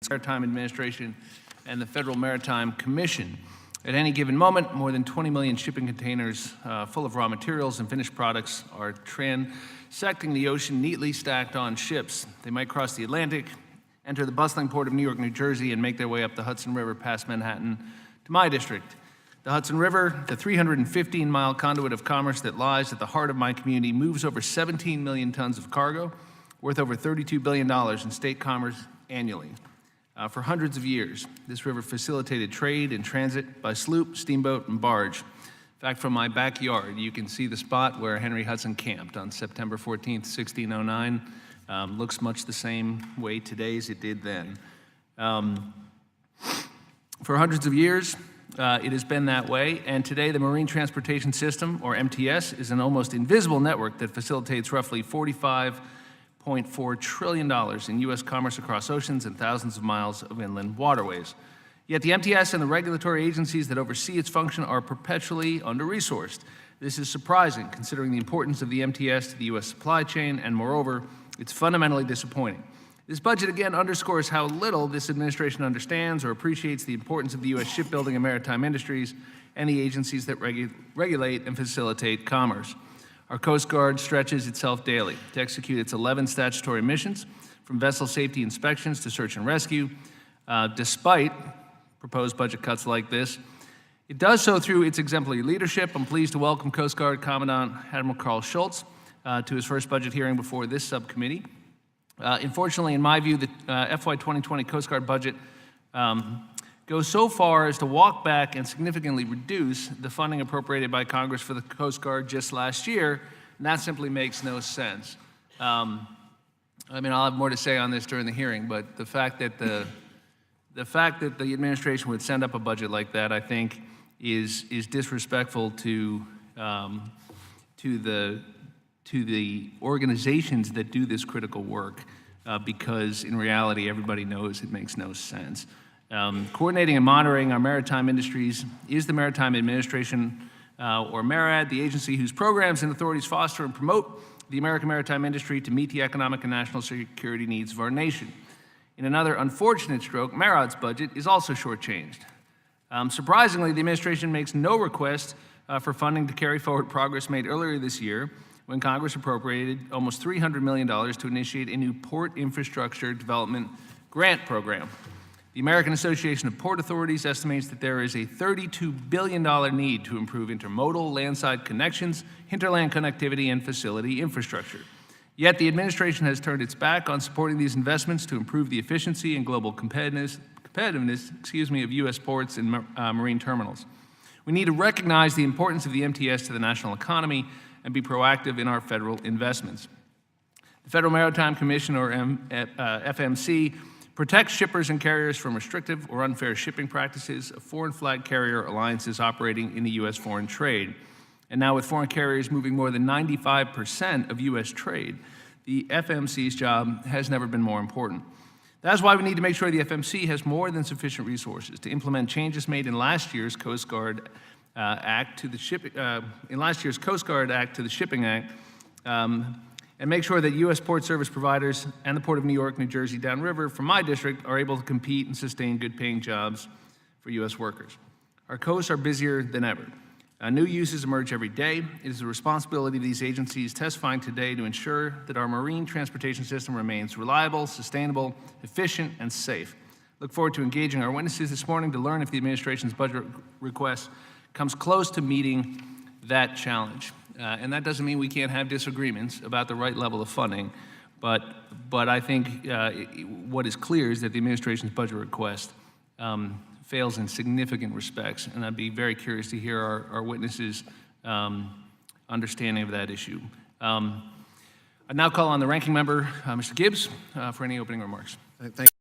Maritime Administration and the Federal Maritime Commission. At any given moment, more than 20 million shipping containers full of raw materials and finished products are transecting the ocean neatly stacked on ships. They might cross the Atlantic, enter the bustling port of New York, New Jersey, and make their way up the Hudson River past Manhattan to my district. The Hudson River, the 315-mile conduit of commerce that lies at the heart of my community, moves over 17 million tons of cargo, worth over $32 billion in state commerce annually. For hundreds of years, this river facilitated trade and transit by sloop, steamboat, and barge. In fact, from my backyard, you can see the spot where Henry Hudson camped on September 14th, 1609. Looks much the same way today as it did then. For hundreds of years, it has been that way, and today the Marine Transportation System, or MTS, is an almost invisible network that facilitates roughly $45.4 trillion in U.S. commerce across oceans and thousands of miles of inland waterways. Yet the MTS and the regulatory agencies that oversee its function are perpetually under-resourced. This is surprising, considering the importance of the MTS to the U.S. supply chain, and moreover, it's fundamentally disappointing. This budget again underscores how little this administration understands or appreciates the importance of the U.S. shipbuilding and maritime industries and the agencies that regulate and facilitate commerce. Our Coast Guard stretches itself daily to execute its 11 statutory missions, from vessel safety inspections to search and rescue. Despite proposed budget cuts like this, it does so through its exemplary leadership. I'm pleased to welcome Coast Guard Commandant Admiral Carl Schultz to his first budget hearing before this subcommittee. Unfortunately, in my view, the FY 2020 Coast Guard budget goes so far as to walk back and significantly reduce the funding appropriated by Congress for the Coast Guard just last year, and that simply makes no sense. I'll have more to say on this during the hearing, but the fact that the administration would send up a budget like that, I think, is disrespectful to the organizations that do this critical work, because in reality, everybody knows it makes no sense. Coordinating and monitoring our maritime industries is the Maritime Administration, or MARAD, the agency whose programs and authorities foster and promote the American maritime industry to meet the economic and national security needs of our nation. In another unfortunate stroke, MARAD's budget is also shortchanged. Surprisingly, the administration makes no request for funding to carry forward progress made earlier this year, when Congress appropriated almost $300 million to initiate a new port infrastructure development grant program. The American Association of Port Authorities estimates that there is a $32 billion need to improve intermodal landside connections, hinterland connectivity, and facility infrastructure. Yet the administration has turned its back on supporting these investments to improve the efficiency and global competitiveness of U.S. ports and marine terminals. We need to recognize the importance of the MTS to the national economy and be proactive in our federal investments. The Federal Maritime Commission, or FMC, protects shippers and carriers from restrictive or unfair shipping practices of foreign flag carrier alliances operating in the U.S. foreign trade. And now with foreign carriers moving more than 95% of U.S. trade, the FMC's job has never been more important. That's why we need to make sure the FMC has more than sufficient resources to implement changes made in last year's Coast Guard Act to the Shipping Act, and make sure that U.S. port service providers and the Port of New York, New Jersey, downriver from my district are able to compete and sustain good-paying jobs for U.S. workers. Our coasts are busier than ever. New uses emerge every day. It is the responsibility of these agencies testifying today to ensure that our marine transportation system remains reliable, sustainable, efficient, and safe. Look forward to engaging our witnesses this morning to learn if the administration's budget request comes close to meeting that challenge. And that doesn't mean we can't have disagreements about the right level of funding, but I think what is clear is that the administration's budget request fails in significant respects, and I'd be very curious to hear our witnesses' understanding of that issue. I now call on the ranking member, Mr. Gibbs, for any opening remarks. Thank you.